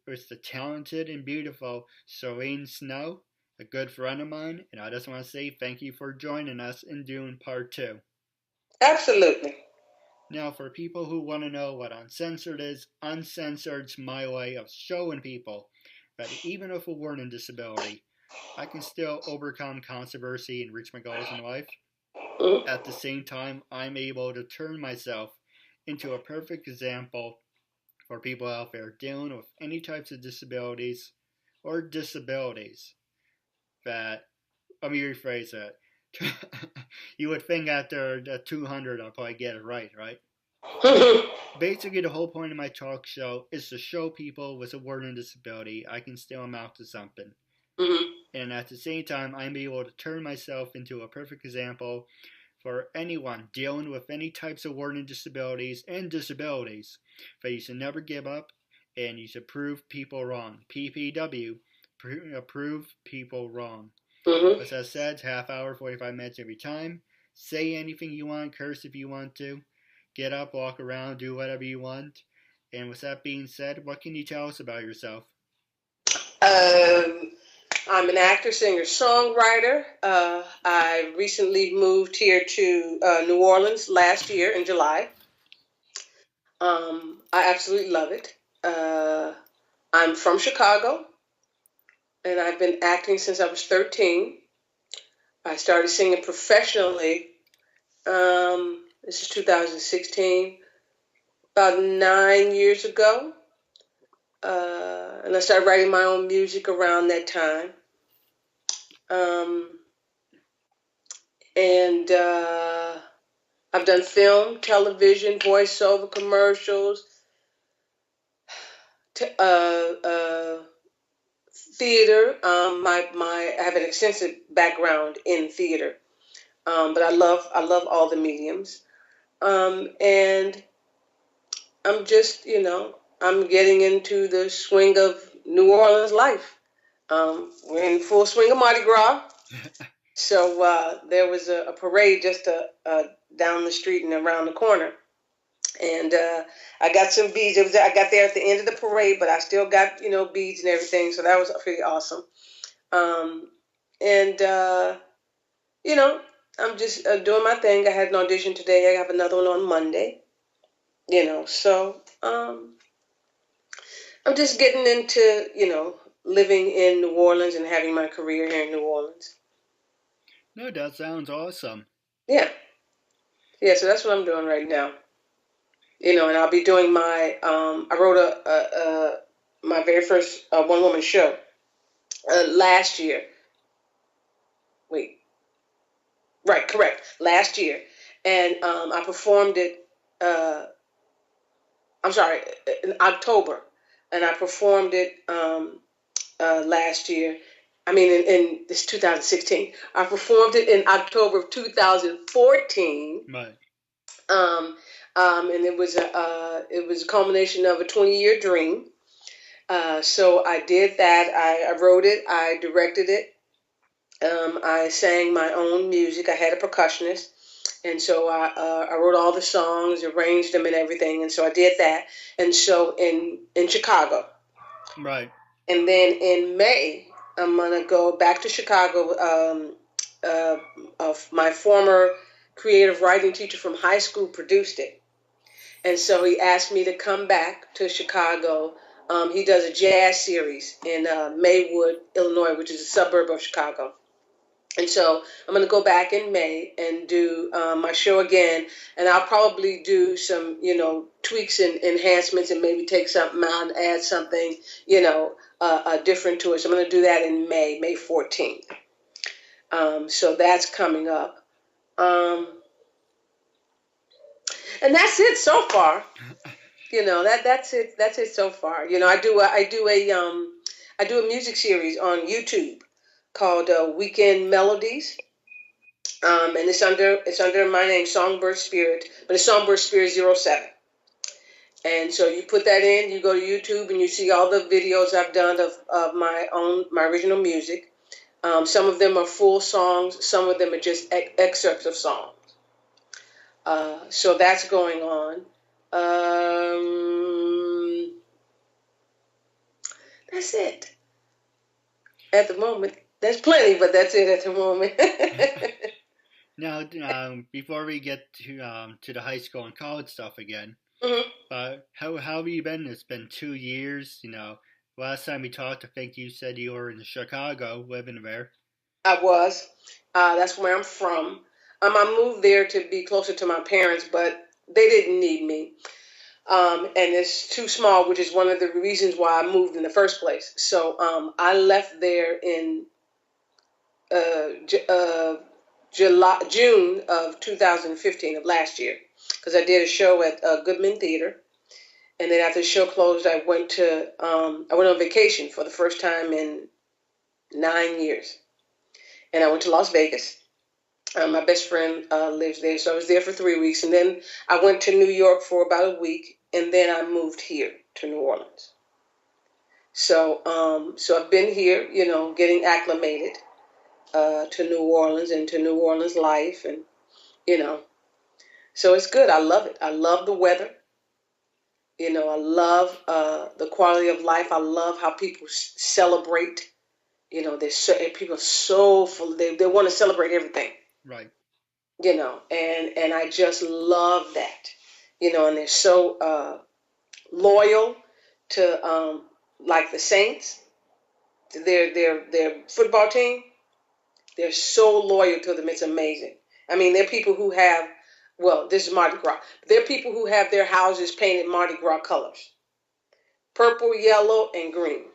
with the talented and beautiful Cherene Snow, a good friend of mine, and I just want to say thank you for joining us and doing part two. Absolutely. Now, for people who want to know what uncensored is, uncensored's my way of showing people that even with a learning disability, I can still overcome controversy and reach my goals in life. Mm-hmm. At the same time, I'm able to turn myself into a perfect example for people out there dealing with any types of disabilities or disabilities that, let me rephrase that. You would think after the 200 I'll probably get it right, right? Basically, the whole point of my talk show is to show people with a learning disability I can still amount to something. Mm-hmm. And at the same time, I'm able to turn myself into a perfect example for anyone dealing with any types of learning disabilities and disabilities that you should never give up and you should prove people wrong. PPW, prove people wrong. Mm-hmm. As I said, half hour, 45 minutes every time. Say anything you want, curse if you want to. Get up, walk around, do whatever you want. And with that being said, what can you tell us about yourself? I'm an actor, singer, songwriter. I recently moved here to New Orleans last year in July. I absolutely love it. I'm from Chicago, and I've been acting since I was 13. I started singing professionally. This is 2016, about 9 years ago. And I started writing my own music around that time. And I've done film, television, voiceover, commercials, theater. I have an extensive background in theater, but I love all the mediums. And I'm just, I'm getting into the swing of New Orleans life. We're in full swing of Mardi Gras. So there was a parade just down the street and around the corner. And I got some beads. I got there at the end of the parade, but I still got, beads and everything. So that was pretty awesome. And I'm just doing my thing. I had an audition today. I have another one on Monday. So I'm just getting into, living in New Orleans and having my career here in New Orleans. No, that sounds awesome. Yeah. Yeah, so that's what I'm doing right now. And I'll be doing my, I wrote my very first one-woman show last year. Wait. Right, correct. Last year. And I performed it, I'm sorry, in October. And I performed it last year. I mean, in this 2016. I performed it in October of 2014. Right. And it was a culmination of a 20-year dream. So I did that. I wrote it. I directed it. I sang my own music. I had a percussionist, and so I wrote all the songs, arranged them, and everything. And so I did that. And so in Chicago. Right. And then in May, I'm gonna go back to Chicago. Of my former creative writing teacher from high school produced it. And so he asked me to come back to Chicago. He does a jazz series in Maywood, Illinois, which is a suburb of Chicago. And so I'm going to go back in May and do my show again. And I'll probably do some, tweaks and enhancements and maybe take something out and add something, different to it. So I'm going to do that in May 14th. So that's coming up. And that's it so far. That's it so far. I do a music series on YouTube called Weekend Melodies. And it's under my name, Songbird Spirit, but it's Songbird Spirit 07. And so you put that in, you go to YouTube and you see all the videos I've done of my original music. Some of them are full songs, some of them are just excerpts of songs. So that's going on. That's it. At the moment, there's plenty, but that's it at the moment. Now, before we get to the high school and college stuff again, Hmm. how have you been? It's been 2 years. Last time we talked, I think you said you were in Chicago, living there. I was. That's where I'm from. I moved there to be closer to my parents, but they didn't need me. And it's too small, which is one of the reasons why I moved in the first place. So I left there in June of 2015 of last year, because I did a show at Goodman Theater, and then after the show closed, I went on vacation for the first time in 9 years, and I went to Las Vegas. My best friend lives there, so I was there for 3 weeks, and then I went to New York for about a week, and then I moved here to New Orleans. So I've been here, getting acclimated to New Orleans and to New Orleans life, and you know, so it's good. I love it. I love the weather. I love the quality of life. I love how people celebrate. People are so full. They want to celebrate everything. Right. And I just love that. And they're so loyal to like the Saints, their football team. They're so loyal to them. It's amazing. I mean, they're people who have, well, this is Mardi Gras. They're people who have their houses painted Mardi Gras colors, purple, yellow, and green.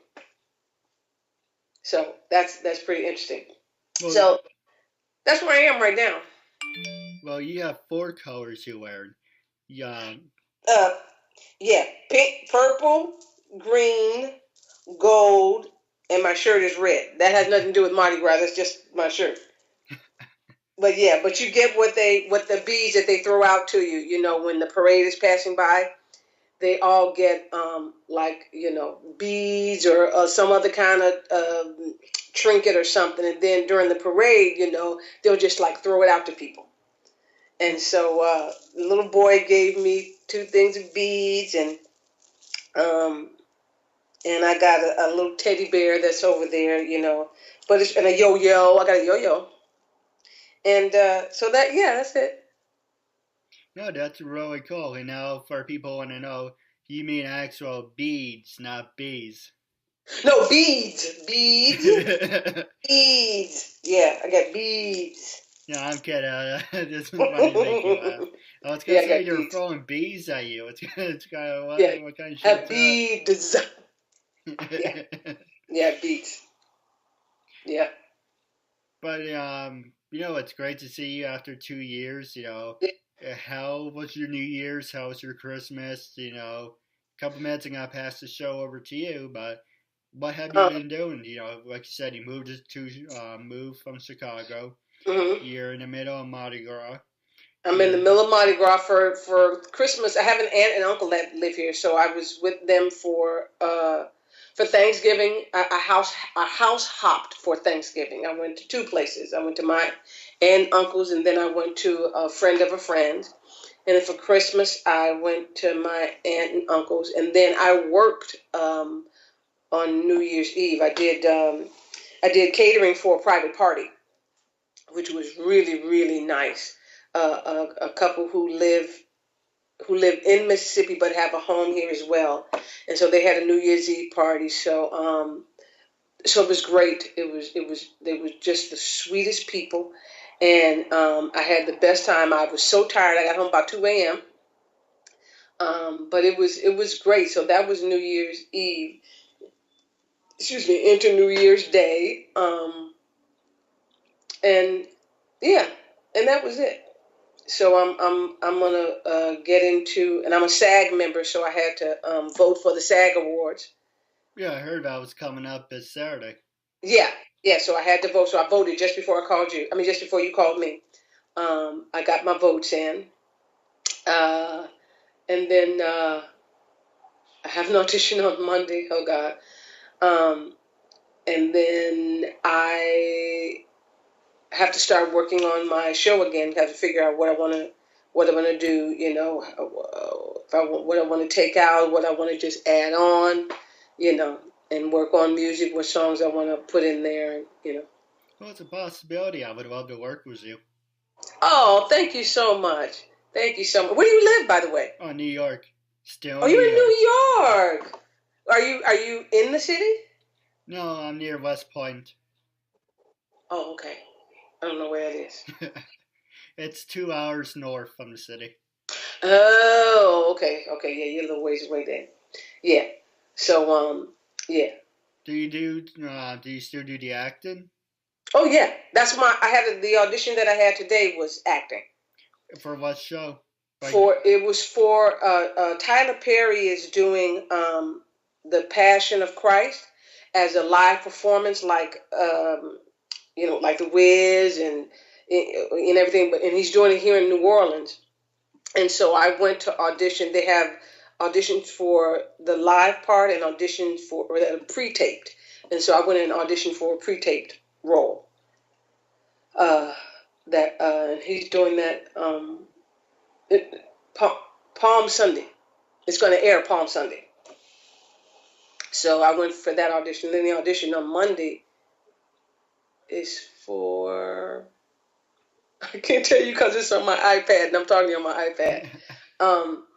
So that's pretty interesting. Well, So that's where I am right now. well, you have four colors you wear. Yeah. Uh, yeah, pink, purple, green, gold, and my shirt is red. That has nothing to do with Mardi Gras. That's just my shirt. But yeah, but you get what the beads that they throw out to you. When the parade is passing by, they all get like beads or some other kind of trinket or something. And then during the parade, they'll just like throw it out to people. And so the little boy gave me two things of beads, um, and I got a little teddy bear that's over there, but it's and a yo-yo. I got a yo-yo, and so that's it. No, that's really cool. And now, for people want to know, you mean actual beads, not bees. No, beads. Yeah, I got beads. No, I'm kidding. This was funny to make you laugh. I was gonna Yeah, I say got you're beads. throwing bees at you. It's kind of Yeah, what kind of I have shit's beads. Yeah, that? yeah, beads. Yeah. But it's great to see you after 2 years. How was your New Year's? How was your Christmas? A couple minutes and I pass the show over to you. But what have you Um, been doing? Like you said, you moved from Chicago. mhm. You're in the middle of Mardi Gras. I'm in the You're middle of Mardi Gras for Christmas. I have an aunt and uncle that live here, so I was with them for Thanksgiving. I house hopped for Thanksgiving. I went to two places. I went to my aunt and uncle's, and then I went to a friend of a friend. And then for Christmas, I went to my aunt and uncle's, and then I worked on New Year's Eve. I did catering for a private party, which was really really nice. A couple who live in Mississippi but have a home here as well, and so they had a New Year's Eve party. So it was great. They were just the sweetest people, and I had the best time. I was so tired. I got home about 2 a.m. But it was great. So that was New Year's Eve. Excuse me, into New Year's Day. And yeah, and that was it. So I'm gonna get into, and I'm a SAG member, so I had to vote for the SAG Awards. Yeah, I heard that was coming up this Saturday. Yeah, yeah. So I had to vote. So I voted just before I called you. I mean, just before you called me. I got my votes in, uh, and then I have an audition on Monday. Oh God. Um, and then I have to start working on my show again. Have to figure out what I want to do. If what I want to take out, what I want to just add on. You know, and work on music, what songs I want to put in there, and. Well, it's a possibility. I would love to work with you. Oh, thank you so much. Thank you so much. Where do you live, by the way? Oh, New York. Still Oh, in New you're in York. New York. Are you in the city? No, I'm near West Point. Oh, okay. I don't know where it is. It's 2 hours north from the city. Oh, okay. Okay, yeah, you're a little ways away then. Yeah. So, yeah. Do you still do the acting? Oh, yeah. I had the audition that I had today was acting. For what show? Like, It was for Tyler Perry is doing the Passion of Christ as a live performance, like the Wiz and everything. And he's doing it here in New Orleans. And so I went to audition. They have auditions for the live part and auditions for pre-taped. And so I went and auditioned for a pre-taped role. That he's doing that Palm Sunday. It's going to air Palm Sunday. So I went for that audition. Then the audition on Monday is for. I can't tell you because it's on my iPad and I'm talking to you on my iPad.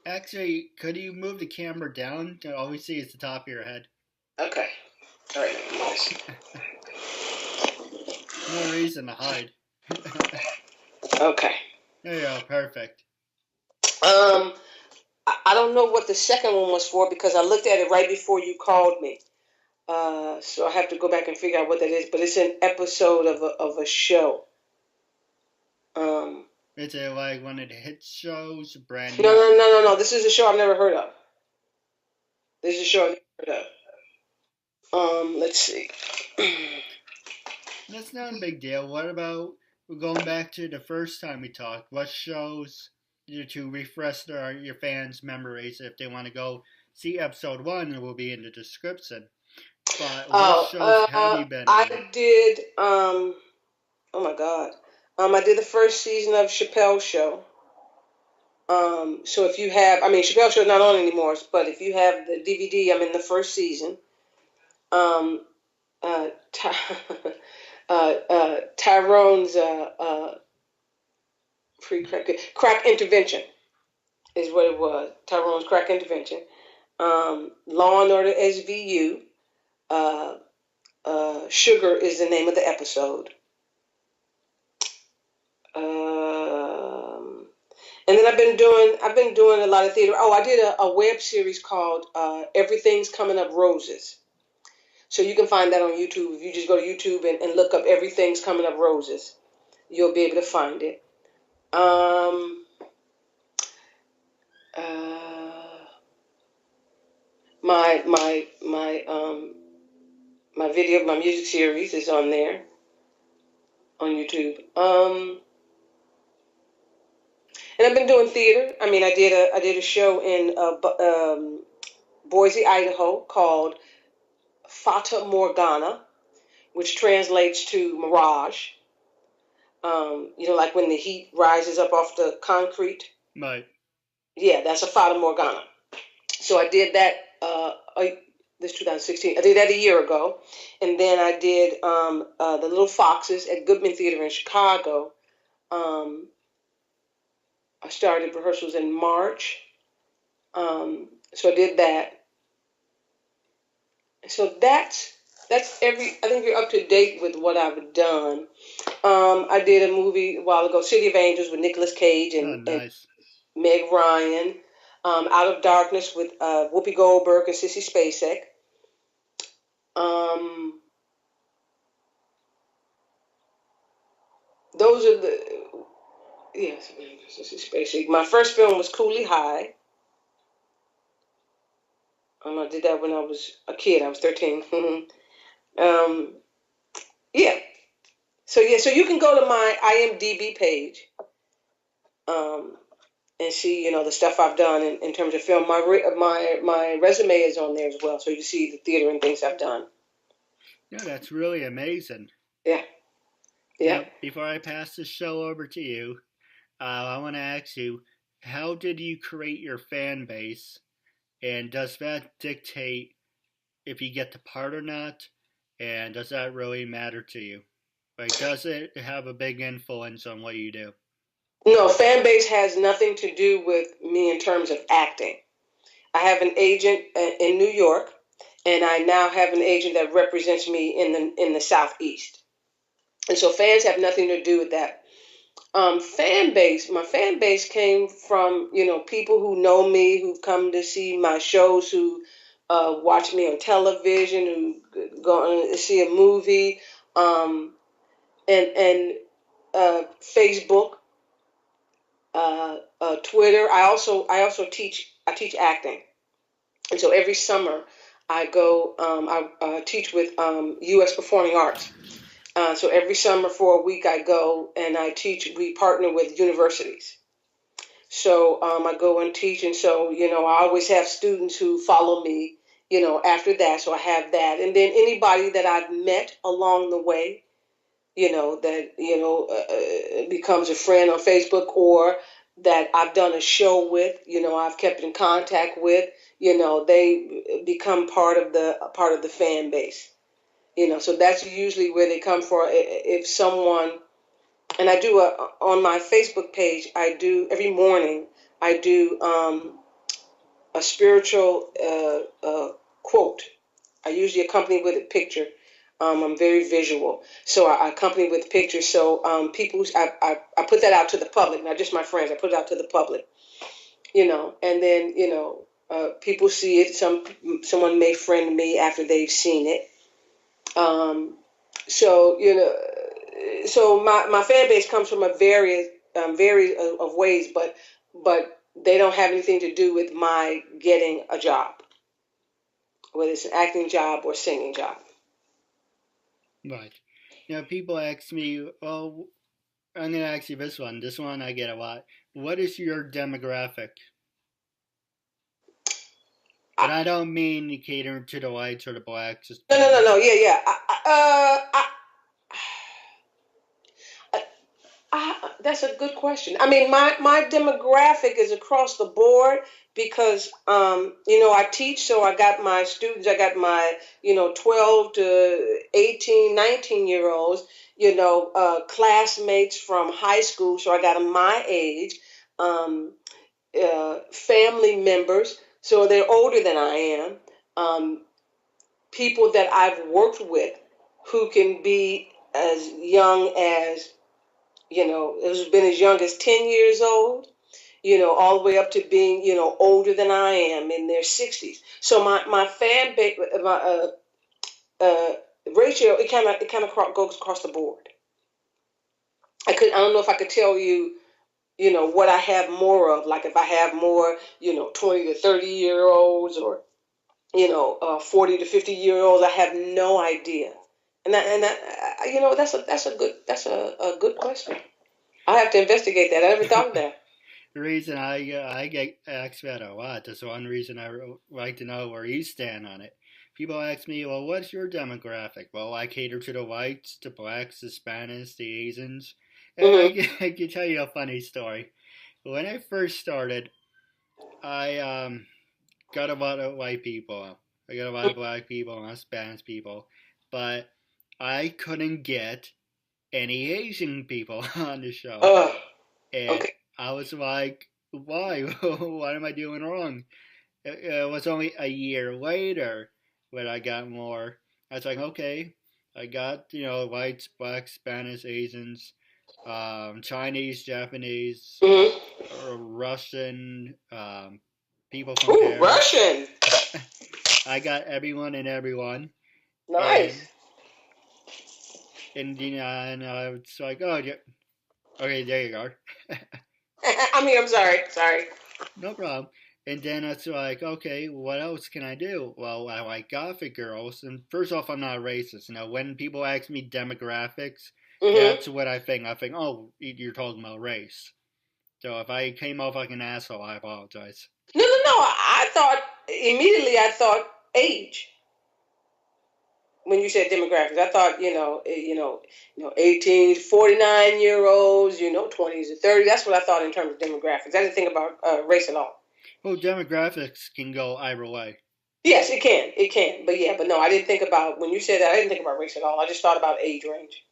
Actually, could you move the camera down? All we see is the top of your head. Okay. All right. No reason to hide. Okay. There you go. Perfect. I don't know what the second one was for because I looked at it right before you called me. So I have to go back and figure out what that is. But it's an episode of a show. Is it like one of the hit shows, brand new? No. This is a show I've never heard of. This is a show I've never heard of. Let's see. That's not a big deal. What about we're going back to the first time we talked? What shows to refresh your fans' memories if they want to go see episode 1? It will be in the description. But what shows have you been in? I did. Oh my God. I did the first season of Chappelle's Show. So if you have, Chappelle's Show is not on anymore, but if you have the DVD, I'm in the first season. Tyrone's crack intervention is what it was. Tyrone's crack intervention. Law and Order SVU. Sugar is the name of the episode. And then I've been doing a lot of theater. Oh, I did a web series called Everything's Coming Up Roses. So you can find that on YouTube. If you just go to YouTube and look up Everything's Coming Up Roses, you'll be able to find it. My video, my music series is on there on YouTube. And I've been doing theater. I did a show in Boise, Idaho called Fata Morgana, which translates to mirage. Like when the heat rises up off the concrete. Right. Yeah, that's a Fata Morgana. So I did that. This 2016. I did that a year ago, and then I did the Little Foxes at Goodman Theater in Chicago. I started rehearsals in March, so I did that. So that's I think you're up to date with what I've done. I did a movie a while ago, City of Angels, with Nicolas Cage and Meg Ryan. Out of Darkness with Whoopi Goldberg and Sissy Spacek. Those are Sissy Spacek. My first film was Cooley High. I did that when I was a kid. I was 13. Yeah. So you can go to my IMDb page. And see, the stuff I've done in terms of film. My resume is on there as well, so you see the theater and things I've done. Yeah, that's really amazing. Yeah. Now, before I pass this show over to you, I want to ask you, how did you create your fan base, and does that dictate if you get the part or not, and does that really matter to you? Like, does it have a big influence on what you do? No, fan base has nothing to do with me in terms of acting. I have an agent in New York, and I now have an agent that represents me in the Southeast. And so fans have nothing to do with that. My fan base came from, people who know me, who've come to see my shows, who watch me on television, who go and see a movie, and Facebook, Twitter. I also teach acting, and so every summer I go. I teach with U.S. Performing Arts. So every summer for a week I go and I teach. We partner with universities. So I go and teach, and so I always have students who follow me. After that, so I have that, and then anybody that I've met along the way, that becomes a friend on Facebook, or that I've done a show with, I've kept in contact with, they become part of the fan base. So that's usually where they come for. If someone, and I do on my Facebook page, I do every morning. I do a spiritual quote. I usually accompany with a picture. I'm very visual, so I accompany with pictures. So I put that out to the public, not just my friends. I put it out to the public, and then people see it. Someone may friend me after they've seen it. So so my fan base comes from a various of ways, but they don't have anything to do with my getting a job, whether it's an acting job or singing job. Right. People ask me, well, I'm going to ask you this one. This one I get a lot. What is your demographic? And I don't mean catering to the whites or the blacks. No. Yeah. That's a good question. I mean, my demographic is across the board because, I teach, so I got my students, I got my, 12 to 18, 19-year-olds, classmates from high school, so I got them my age, family members, so they're older than I am, people that I've worked with who can be as young as it's been as young as 10 years old, all the way up to being, older than I am in their 60s. So my fan base, my ratio, it kind of goes across the board. I don't know if I could tell you, what I have more of, like if I have more, 20 to 30-year-olds or, 40 to 50-year-olds. I have no idea. That's a good question. I have to investigate that. I never thought of that. The reason I get asked that a lot. That's one reason I like to know where you stand on it. People ask me, well, what's your demographic? Well, I cater to the whites, the blacks, the Spanish, the Asians. And Mm-hmm. I can tell you a funny story. When I first started, I got a lot of white people. I got a lot of black people and a lot of Spanish people, but I couldn't get any Asian people on the show. And Okay. I was like, why? What am I doing wrong? It was only a year later when I got more. I was like, okay, I got, whites, blacks, Spanish, Asians, Chinese, Japanese, Mm-hmm. Russian, people from Ooh, Paris. Russian. I got everyone and everyone. Nice. And, and I was like, oh, yeah. Okay, there you go. I'm sorry. Sorry. No problem. And then it's like, okay, what else can I do? Well, I like gothic girls. And first off, I'm not a racist. When people ask me demographics, Mm-hmm. that's what I think. I think, oh, you're talking about race. So if I came off like an asshole, I apologize. No. I thought age when you said demographics. I thought 18 to 49-year-olds, 20s to 30. That's what I thought in terms of demographics. I didn't think about race at all. Well, demographics can go either way. Yes, it can. It can. But yeah, but no, I didn't think about, when you said that, I didn't think about race at all. I just thought about age range.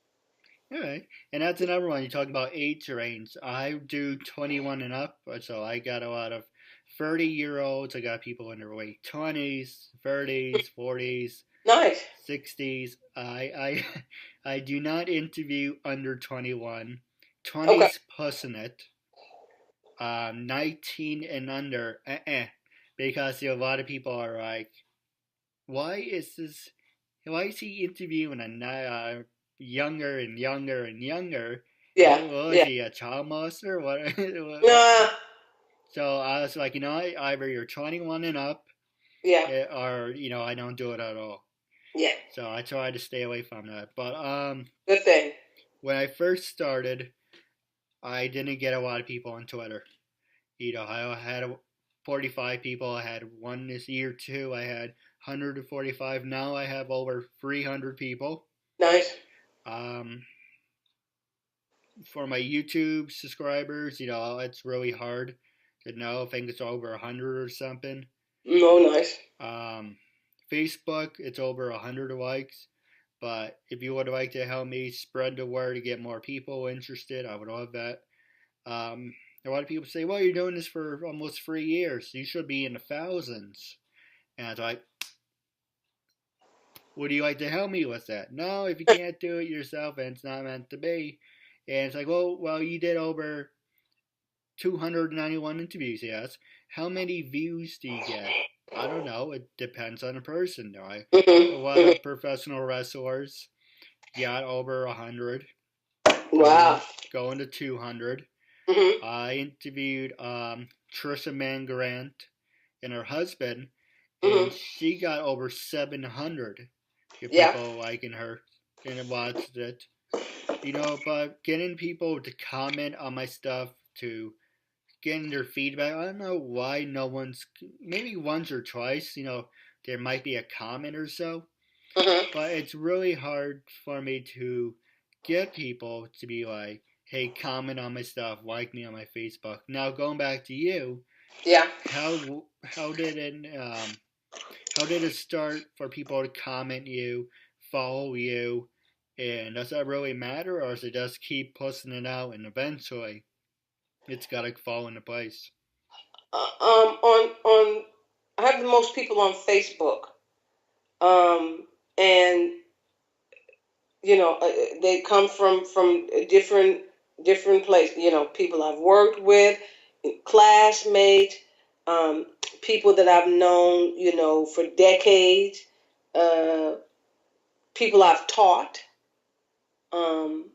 All right. And that's another one. You talk about age range. I do 21 and up, so I got a lot of 30-year-olds. I got people in their late 20s, 30s, 40s, Nice. 60s. I do not interview under 21. Okay. 20s pushing it. 19 and under, because a lot of people are like, why is this? Why is he interviewing a younger and younger and younger? Yeah. Well, is Yeah. he a child molester? What? Nah. So I was like, either you're 21 and up, Yeah. or I don't do it at all. Yeah. So I try to stay away from that. But Good thing. when I first started, I didn't get a lot of people on Twitter. I had 45 people. I had one this year too. I had 145. Now I have over 300 people. Nice. For my YouTube subscribers, it's really hard to know. I think it's over 100 or something. No, nice. Facebook, it's over 100 likes. But if you would like to help me spread the word to get more people interested, I would love that. A lot of people say, well, you're doing this for almost 3 years. You should be in the thousands. And I was like, would you like to help me with that? No, if you can't do it yourself, and it's not meant to be. And it's like, well, you did over 291 interviews, yes. How many views do you get? I don't know. It depends on the person. A lot of professional wrestlers got over 100. Wow. Going to 200. Mm-hmm. I interviewed Trisha Mangarant and her husband, Mm-hmm. and she got over 700 Yeah. people liking her and watched it. But getting people to comment on my stuff, to getting their feedback, I don't know why no one's, maybe once or twice, there might be a comment or so, Mm-hmm. but it's really hard for me to get people to be like, hey, comment on my stuff, like me on my Facebook. Now going back to you, Yeah. how did it start for people to comment you, follow you, and does that really matter, or does it just keep pushing it out and eventually it's got to fall into place? On I have the most people on Facebook. And they come from different places. People I've worked with, classmates, um, people that I've known, for decades, uh, people I've taught, um,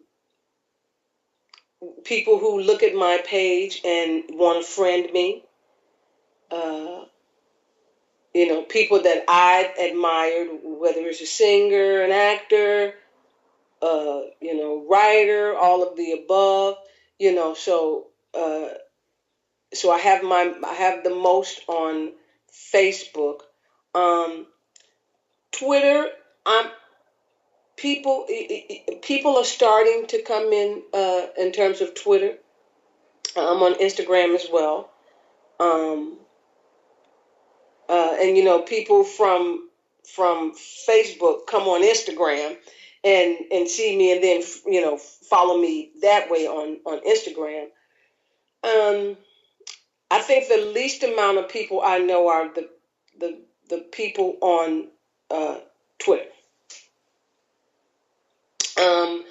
people who look at my page and want to friend me, uh, people that I admired, whether it's a singer, an actor, writer, all of the above, so so I have the most on Facebook. Um, Twitter, I'm people are starting to come in terms of Twitter. I'm on Instagram as well. Um, and people from Facebook come on Instagram and see me, and then follow me that way on Instagram. I think the least amount of people I know are the people on Twitter. Um,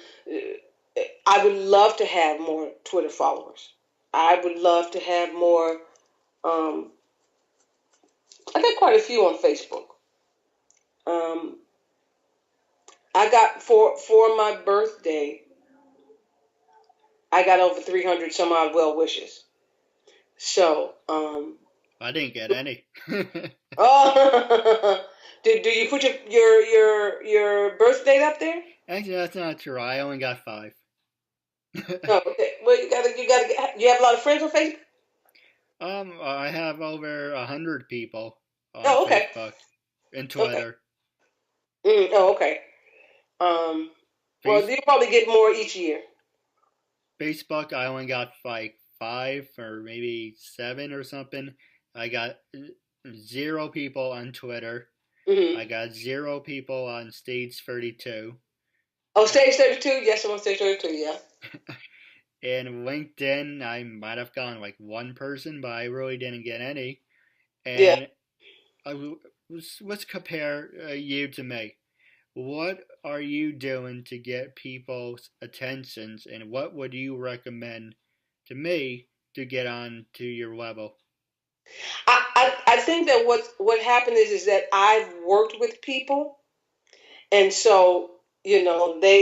I would love to have more Twitter followers. I would love to have more. Um, I got quite a few on Facebook. Um, I got for my birthday, I got over 300 some odd well wishes. So, I didn't get any. oh, do you put your birth date up there? Actually, that's not true. I only got 5. No, okay. Well, you have a lot of friends on Facebook. I have over 100 people on Oh, okay, Facebook and okay. Twitter. Oh, okay. Um, well, Face- you probably get more each year. Facebook, I only got like 5 or maybe 7 or something. I got 0 people on Twitter. Mm-hmm. I got 0 people on Stage 32. Oh, Stage 32? Yes, I'm on Stage 32, yeah. And LinkedIn, I might have gone like 1 person, but I really didn't get any. Yeah. And let's compare you to me. What are you doing to get people's attentions, and what would you recommend to me to get on to your level? I think that what happened is that I've worked with people, and so they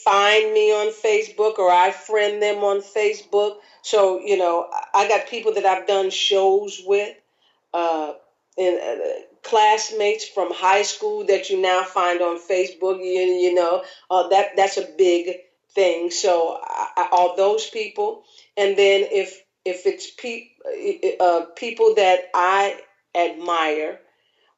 find me on Facebook, or I friend them on Facebook. So I got people that I've done shows with, uh, and classmates from high school that you now find on Facebook. That's a big thing. So all those people, and then if it's people that I admire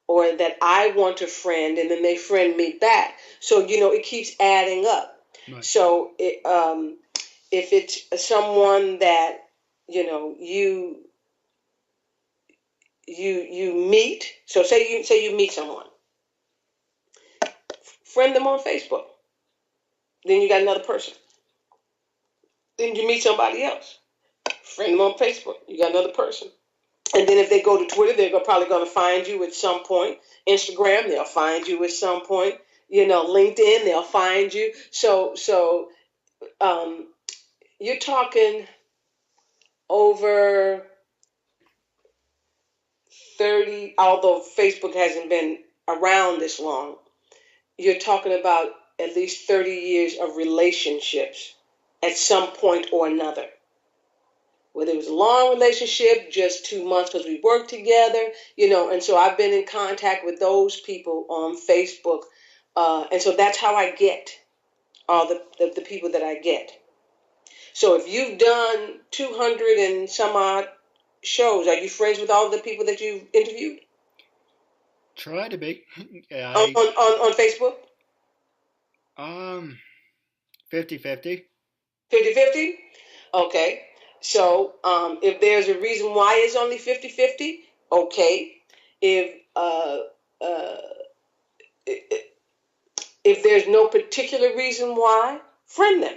or that I want to friend, and then they friend me back. So it keeps adding up. Right. So if it's someone that you meet, so say you meet someone, friend them on Facebook. Then you got another person. Then you meet somebody else, friend them on Facebook. You got another person. And then if they go to Twitter, they're probably going to find you at some point. Instagram, they'll find you at some point. LinkedIn, they'll find you. So you're talking over 30, although Facebook hasn't been around this long, you're talking about at least 30 years of relationships at some point or another. Whether it was a long relationship, just 2 months because we worked together, and so I've been in contact with those people on Facebook. And so that's how I get all the people that I get. So if you've done 200 and some odd shows, are you friends with all the people that you've interviewed? Try to be. On Facebook? 50-50. 50-50? Okay. So if there's a reason why it's only 50-50, okay. If uh, if there's no particular reason why, friend them.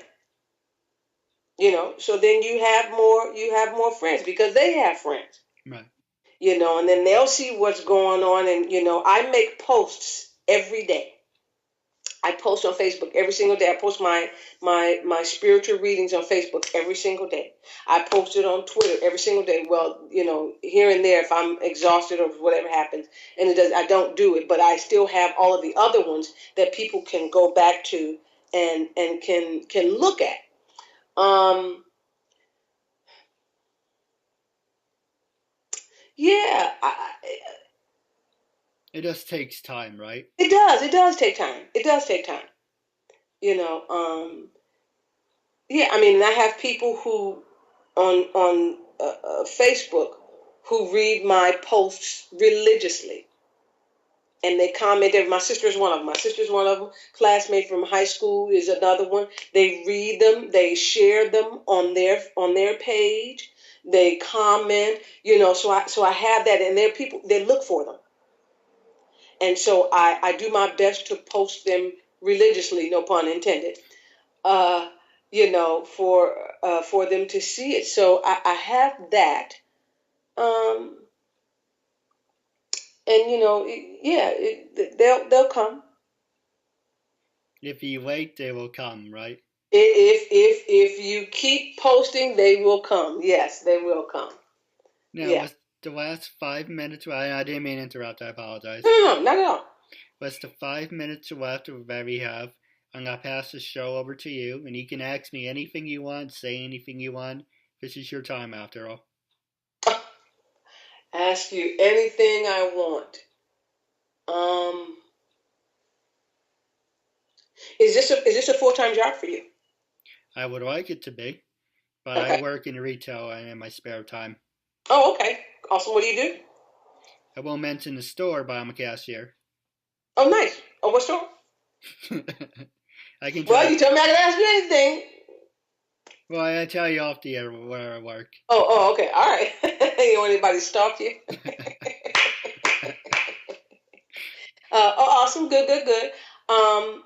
So then you have more friends because they have friends. Right. And then they'll see what's going on, and I make posts every day. I post on Facebook every single day. I post my spiritual readings on Facebook every single day. I post it on Twitter every single day. Well, here and there if I'm exhausted or whatever happens, and I don't do it, but I still have all of the other ones that people can go back to and can look at. Yeah, It just takes time, right? it does. It does take time. It does take time. Yeah, I mean, I have people who on Facebook who read my posts religiously, and they comment. My sister's one of them. My sister's one of them. Classmate from high school is another one. They read them. They share them on their page. They comment. So I have that, and there are people, they look for them, and so I do my best to post them religiously. No pun intended. uh, for them to see it. So I have that, um, and they'll come. If you wait, they will come, right? If you keep posting, they will come. Yes, they will come. Now, Yeah. was the last 5 minutes? I didn't mean to interrupt. I apologize. No, not at all. What's the 5 minutes left that we have? I'm gonna pass the show over to you, and you can ask me anything you want, say anything you want. This is your time, after all. Ask you anything I want. Is this a full-time job for you? I would like it to be, but Okay. I work in retail and in my spare time. Oh, okay. Awesome. What do you do? I won't mention the store, but I'm a cashier. Oh, nice. Oh, what store? I can Well, tell. you tell me I can ask you anything. Well, I tell you off the air where I work. Okay, all right. You want anybody to stalk you? Awesome, good, good, good. Um,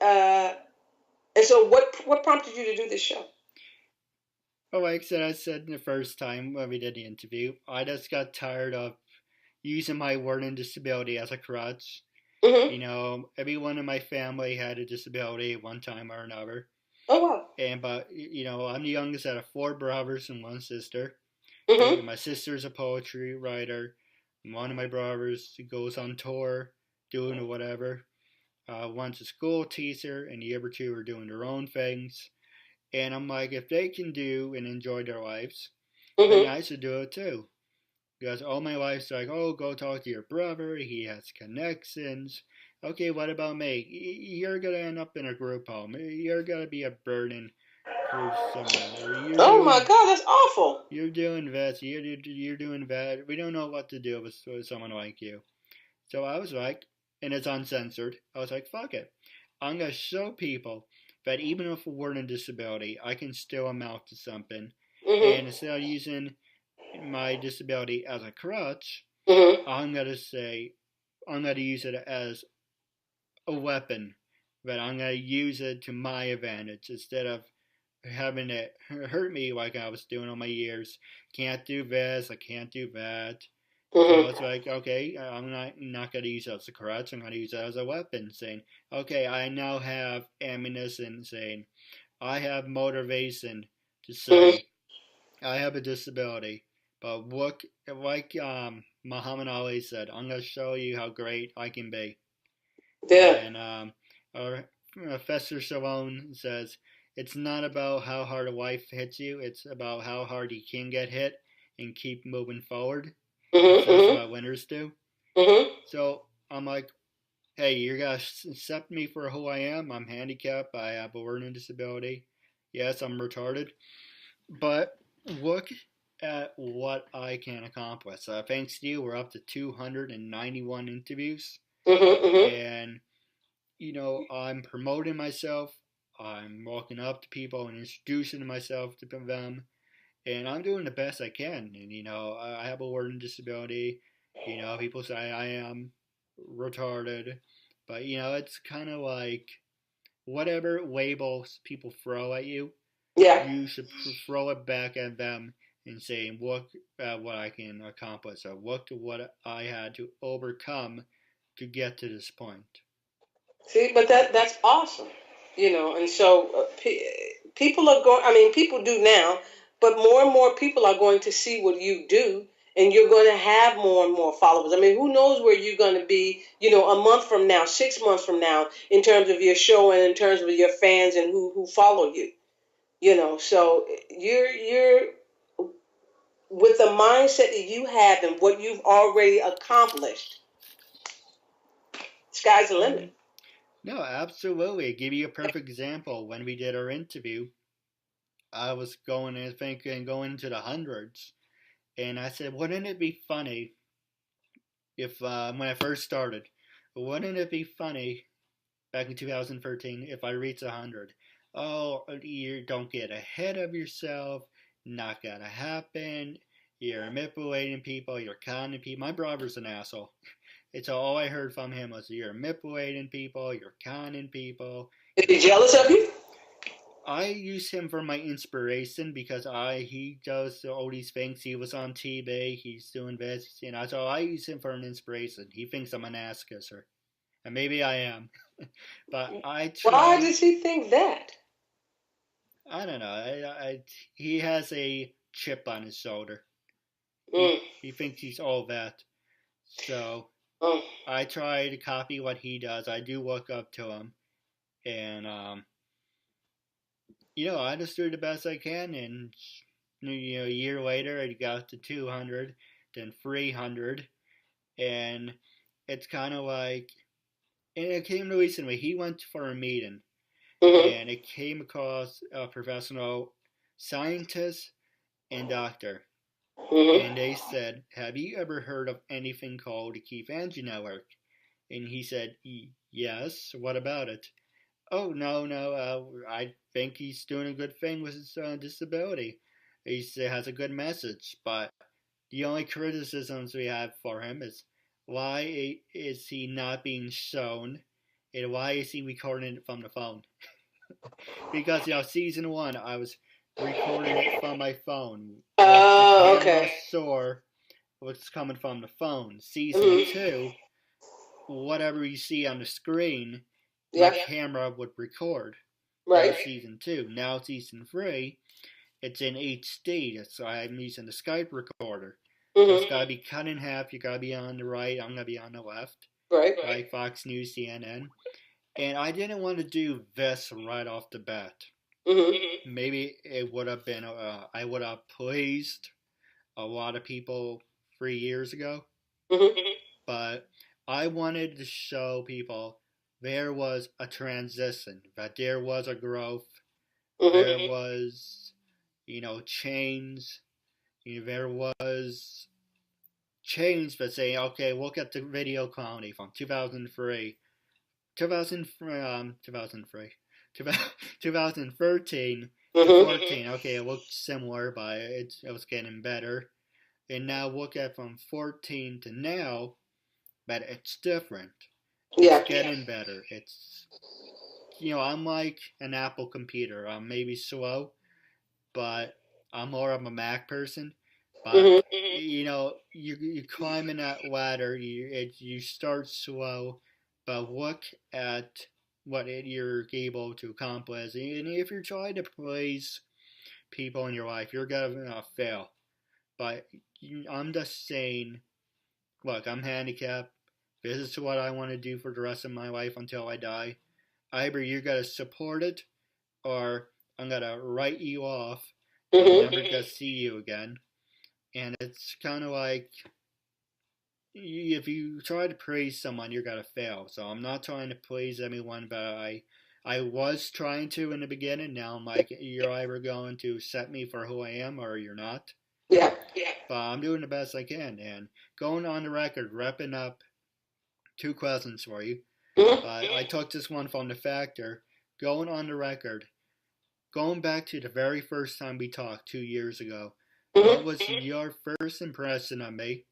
uh, and so, what prompted you to do this show? Well, like I said the first time when we did the interview, I just got tired of using my learning disability as a crutch. Mm-hmm. Everyone in my family had a disability at one time or another. Oh wow. But I'm the youngest out of four brothers and one sister. Mm-hmm. My sister's a poetry writer. One of my brothers goes on tour, doing whatever. One's a school teacher, and the other two are doing their own things. And I'm like, if they can do and enjoy their lives, then Mm-hmm. I should do it too. Because all my life's like, oh, go talk to your brother. He has connections. Okay, what about me? You're gonna end up in a group home. You're gonna be a burden for someone. Or Oh my God, that's awful. you're doing this. You're doing that. We don't know what to do with someone like you. So I was like, and it's uncensored. I was like, fuck it. I'm gonna show people that even if we're in a disability, I can still amount to something. Mm-hmm. And instead of using my disability as a crutch, Mm-hmm. I'm gonna use it as a weapon. That I'm gonna use it to my advantage instead of having it hurt me like I was doing all my years. Can't do this, I can't do that. So it's Mm-hmm. like, okay, I'm not gonna use it as a crutch. I'm gonna use it as a weapon. Saying, okay, I now have ammunition. Saying, I have motivation to Mm-hmm. say I have a disability. But look, like Muhammad Ali said, I'm gonna show you how great I can be. Yeah. And our Professor Salone says, it's not about how hard a life hits you, it's about how hard you can get hit and keep moving forward. Mm-hmm. That's Mm-hmm. what winners do. Mm-hmm. So I'm like, hey, you're going to accept me for who I am. I'm handicapped. I have a learning disability. Yes, I'm retarded. But look at what I can accomplish. Thanks to you, we're up to 291 interviews. Mm-hmm. And I'm promoting myself. I'm walking up to people and introducing myself to them, and I'm doing the best I can. And I have a learning disability. People say I am retarded, but it's kind of like whatever labels people throw at you, Yeah. you should throw it back at them and say, look at what I can accomplish, or look at what I had to overcome to get to this point. See, but that's awesome, And so people are going. I mean, people do now, but more and more people are going to see what you do, and you're going to have more and more followers. I mean, who knows where you're going to be, a month from now, 6 months from now, in terms of your show and in terms of your fans and who follow you. So you're with the mindset that you have and what you've already accomplished. Sky's the limit. No, absolutely. I'll give you a perfect example. When we did our interview, I was going to the hundreds, and I said, wouldn't it be funny if when I first started, wouldn't it be funny back in 2013 if I reached 100? Oh, you don't get ahead of yourself. Not gonna happen. You're manipulating people. You're conning people. My brother's an asshole. It's all I heard from him was you're manipulating people. You're conning people. Is he jealous of you? I use him for my inspiration because he does all these things. He was on TV. He's doing this, So I use him for an inspiration. He thinks I'm an ass kisser, and maybe I am, but I Why try. does he think that? I don't know. He has a chip on his shoulder. Mm. He thinks he's all that. So Oh. I try to copy what he does. I do look up to him, and I just do the best I can, and a year later I got to 200, then 300, and it's kind of like, and it came to recently. He went for a meeting, Mm-hmm. and it came across a professional scientist and doctor, and they Mm-hmm. said, "Have you ever heard of anything called the KeithAndrewNetWork?" And he said, "Yes. What about it?" Oh no, no. I think he's doing a good thing with his disability. He has a good message, but the only criticisms we have for him is why is he not being shown, and why is he recording it from the phone? Because season one, I was recording it from my phone. What the Oh, camera okay. saw was coming from the phone. Season Mm-hmm. two, whatever you see on the screen, my Yeah. camera would record. That Right. was season two. Now season three, it's in HD, so I'm using the Skype recorder. So it's Mm-hmm. gotta be cut in half. You gotta be on the right. I'm gonna be on the left, Right. like Fox News, CNN. And I didn't want to do this right off the bat. Mm-hmm. Maybe it would have been. I would have pleased a lot of people 3 years ago, Mm-hmm. but I wanted to show people there was a transition, that there was a growth, there Mm-hmm. was, change. There was change, but saying, okay, look at the video quality from 2003, 2003, 2013 to Mm-hmm. 14. Okay, it looked similar, but it was getting better. And now look at from 14 to now, but it's different. It's Yeah. getting better. I'm like an Apple computer. I'm maybe slow, but I'm more of a Mac person. But Mm-hmm. you climbing that ladder. You start slow, but look at what you're able to accomplish. And if you're trying to please people in your life, you're gonna fail. But I'm just saying, look, I'm handicapped. This is what I want to do for the rest of my life until I die. Either you're gonna support it, or I'm gonna write you off and Mm-hmm. never get to see you again. And it's kind of like if you try to praise someone, you're gonna fail. So I'm not trying to praise anyone, but I was trying to in the beginning. Now I'm like, you're either going to set me for who I am or you're not. Yeah. But I'm doing the best I can, and going on the record, wrapping up two questions for you. Mm-hmm. But I took this one from the factor. Going on the record, going back to the very first time we talked 2 years ago, what Mm-hmm. was your first impression of me?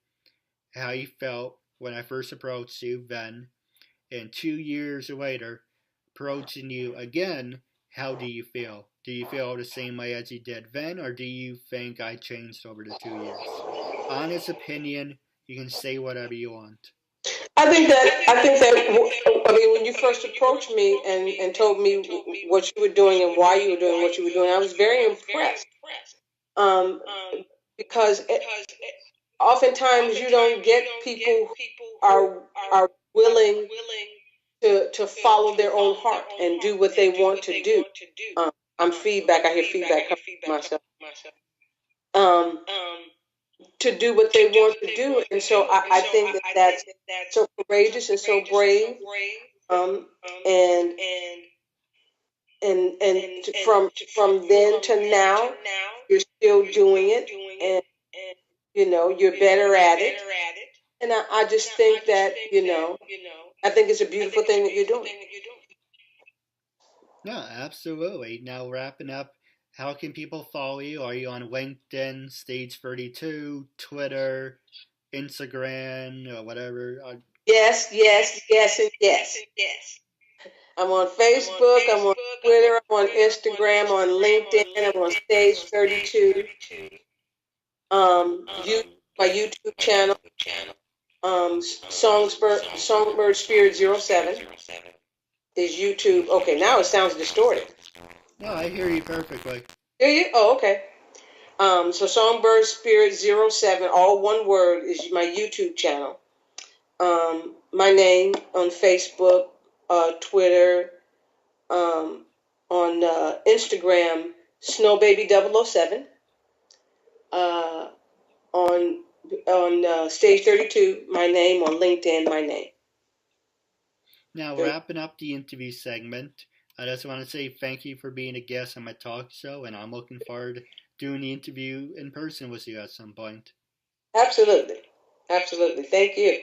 How you felt when I first approached you then, and 2 years later, approaching you again, how do you feel? Do you feel the same way as you did then, or do you think I changed over the 2 years? Honest opinion, you can say whatever you want. I mean, when you first approached me and told me what you were doing and why you were doing what you were doing, I was very impressed. Um, because oftentimes you don't get people who are willing to follow their own heart and do what they want to do. I'm feedback. I hear feedback coming from myself. Um, to do what they want to do, and so I think that that's so courageous and so brave. Um, and from then to now, you're still doing it, and you're better at it. And I just think that I think it's a beautiful thing that you're doing. No, absolutely. Now, wrapping up, how can people follow you? Are you on LinkedIn, Stage 32, Twitter, Instagram, or whatever? Yes, yes, yes, and yes. I'm on Facebook. I'm on Twitter. I'm on Instagram. On LinkedIn. I'm on Stage 32. You my YouTube channel. Songbird Spirit 07 is YouTube. Okay, now it sounds distorted. No, I hear you perfectly. Hear you? Oh, okay. So Songbird Spirit 07, all one word, is my YouTube channel. My name on Facebook, Twitter, on Instagram, SnowBaby007. On Stage 32, my name. On LinkedIn, my name. Now, wrapping up the interview segment, I just want to say thank you for being a guest on my talk show, and I'm looking forward to doing the interview in person with you at some point. Absolutely. Absolutely. Thank you.